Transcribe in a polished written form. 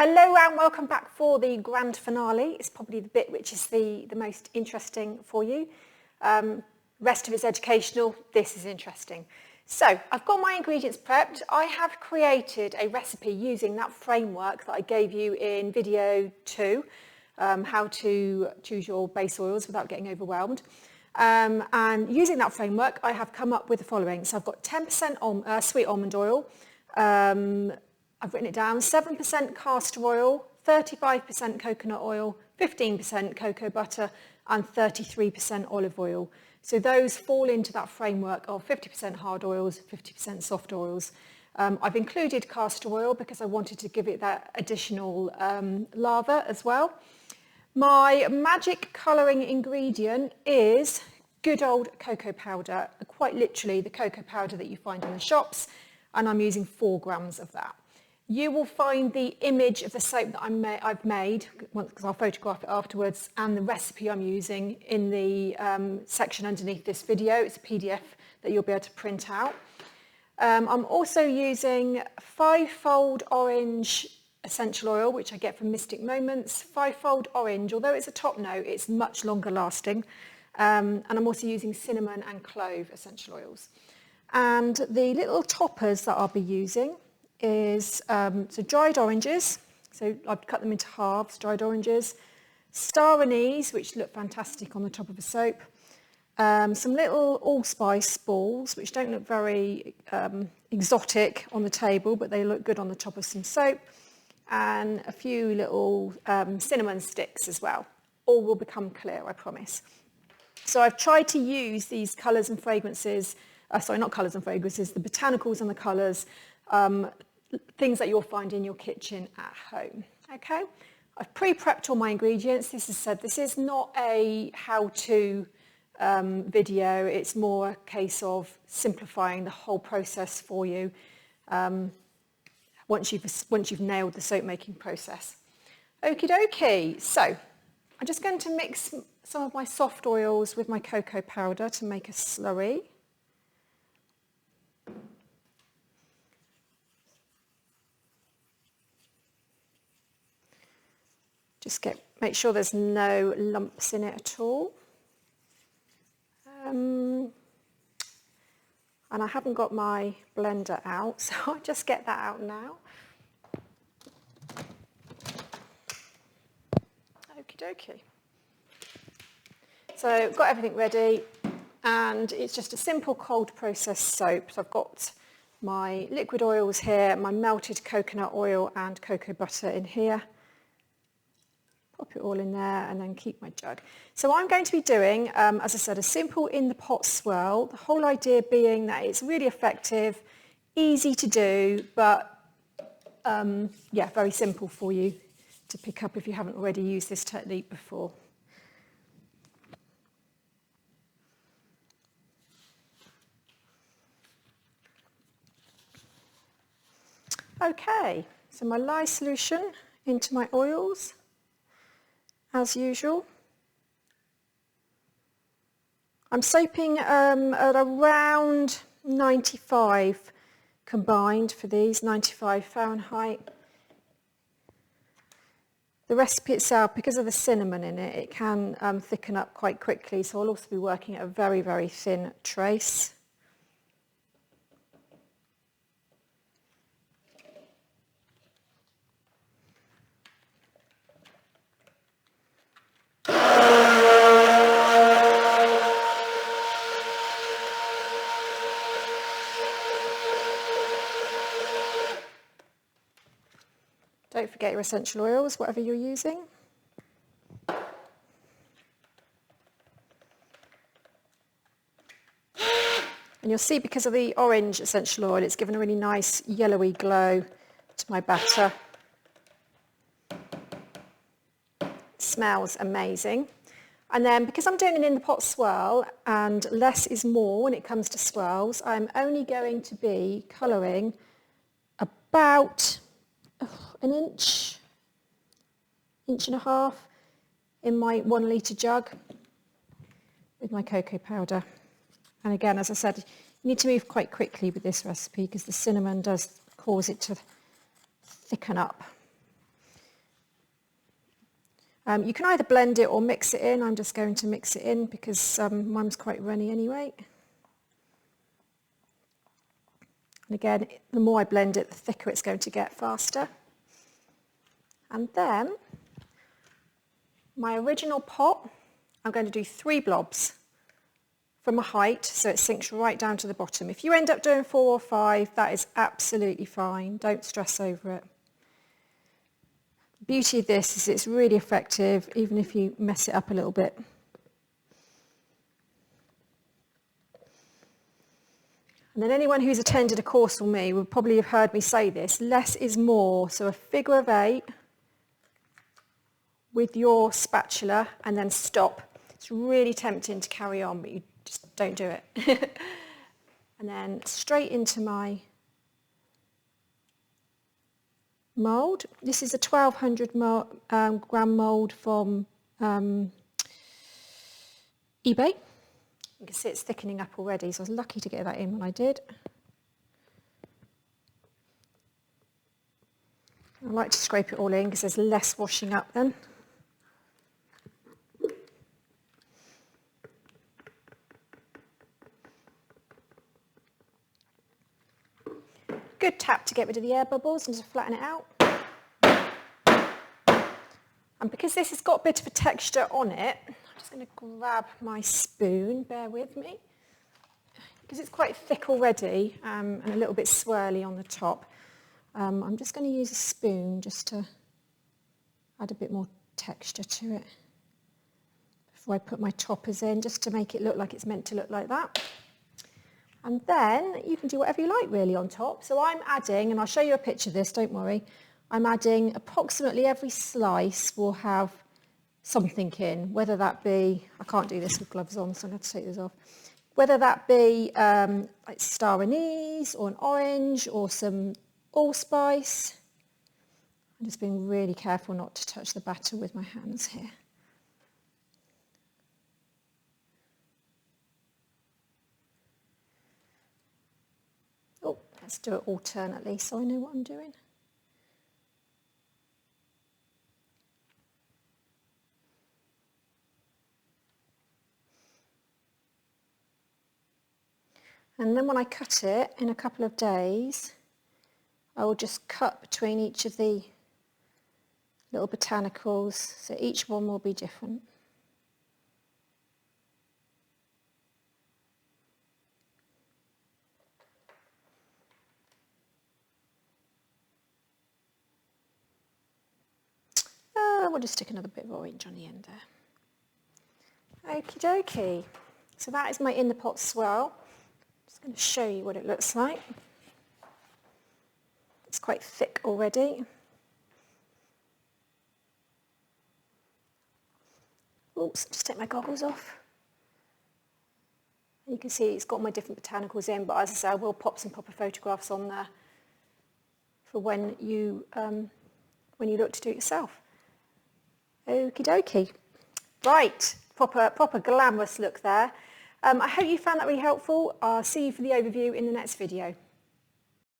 Hello and welcome back for the grand finale. It's probably the bit which is the most interesting for you. Rest of it's educational, this is interesting. So I've got my ingredients prepped. I have created a recipe using that framework that I gave you in video 2, how to choose your base oils without getting overwhelmed. And using that framework, I have come up with the following. So I've got 10% sweet almond oil, I've written it down, 7% castor oil, 35% coconut oil, 15% cocoa butter, and 33% olive oil. So those fall into that framework of 50% hard oils, 50% soft oils. I've included castor oil because I wanted to give it that additional lather as well. My magic colouring ingredient is good old cocoa powder, quite literally the cocoa powder that you find in the shops, and I'm using 4 grams of that. You will find the image of the soap that I've made, because I'll photograph it afterwards, and the recipe I'm using in the section underneath this video. It's a PDF that you'll be able to print out. I'm also using 5-fold orange essential oil, which I get from Mystic Moments. 5-fold orange, although it's a top note, it's much longer lasting. And I'm also using cinnamon and clove essential oils. And the little toppers that I'll be using is so dried oranges, so I've cut them into halves, dried oranges, star anise, which look fantastic on the top of a soap, some little allspice balls, which don't look very exotic on the table, but they look good on the top of some soap, and a few little cinnamon sticks as well. All will become clear, I promise. So I've tried to use these colours and fragrances, sorry, not colours and fragrances, the botanicals and the colours, things that you'll find in your kitchen at home. Okay, I've pre-prepped all my ingredients. This is not a how-to video. It's more a case of simplifying the whole process for you once you've nailed the soap making process. Okie dokie. So I'm just going to mix some of my soft oils with my cocoa powder to make a slurry. Just make sure there's no lumps in it at all. And I haven't got my blender out, so I'll just get that out now. Okie dokie. So I've got everything ready, and it's just a simple cold process soap. So I've got my liquid oils here, my melted coconut oil and cocoa butter in here. Pop it all in there and then keep my jug. So I'm going to be doing, as I said, a simple in the pot swirl. The whole idea being that it's really effective, easy to do, but yeah, very simple for you to pick up if you haven't already used this technique before. Okay, so my lye solution into my oils. As usual. I'm soaping at around 95 combined for these, 95 Fahrenheit. The recipe itself, because of the cinnamon in it, it can thicken up quite quickly, so I'll also be working at a very, very thin trace. Don't forget your essential oils, whatever you're using. And you'll see because of the orange essential oil, it's given a really nice yellowy glow to my batter. It smells amazing. And then because I'm doing an in the pot swirl and less is more when it comes to swirls, I'm only going to be colouring about an inch and a half in my 1 litre jug with my cocoa powder. And again, as I said, you need to move quite quickly with this recipe because the cinnamon does cause it to thicken up. You can either blend it or mix it in. I'm just going to mix it in because mine's quite runny anyway. And again, the more I blend it, the thicker it's going to get faster. And then my original pot, I'm going to do 3 blobs from a height so it sinks right down to the bottom. If you end up doing 4 or 5, that is absolutely fine. Don't stress over it. The beauty of this is it's really effective even if you mess it up a little bit. And then anyone who's attended a course with me will probably have heard me say this, less is more. So a figure of 8 with your spatula and then stop. It's really tempting to carry on, but you just don't do it. And then straight into my mould. This is a 1200 gram mould from eBay. You can see it's thickening up already, so I was lucky to get that in when I did. I like to scrape it all in because there's less washing up then. Good tap to get rid of the air bubbles and to flatten it out. And because this has got a bit of a texture on it, I'm just going to grab my spoon, bear with me. Because it's quite thick already and a little bit swirly on the top, I'm just going to use a spoon just to add a bit more texture to it before I put my toppers in, just to make it look like it's meant to look like that. And then you can do whatever you like really on top. So I'm adding, and I'll show you a picture of this, don't worry, I'm adding approximately every slice will have something in, whether that be, I can't do this with gloves on, so I'm going to take this off, whether that be like star anise or an orange or some allspice. I'm just being really careful not to touch the batter with my hands here. Oh, let's do it alternately so I know what I'm doing. And then when I cut it in a couple of days, I will just cut between each of the little botanicals, so each one will be different. We'll just stick another bit of orange on the end there. Okie dokie. So that is my in the pot swirl. I'm just going to show you what it looks like. It's quite thick already. Oops, just take my goggles off. You can see it's got my different botanicals in, but as I say, I will pop some proper photographs on there for when you look to do it yourself. Okie dokie. Right, proper glamorous look there. I hope you found that really helpful. I'll see you for the overview in the next video.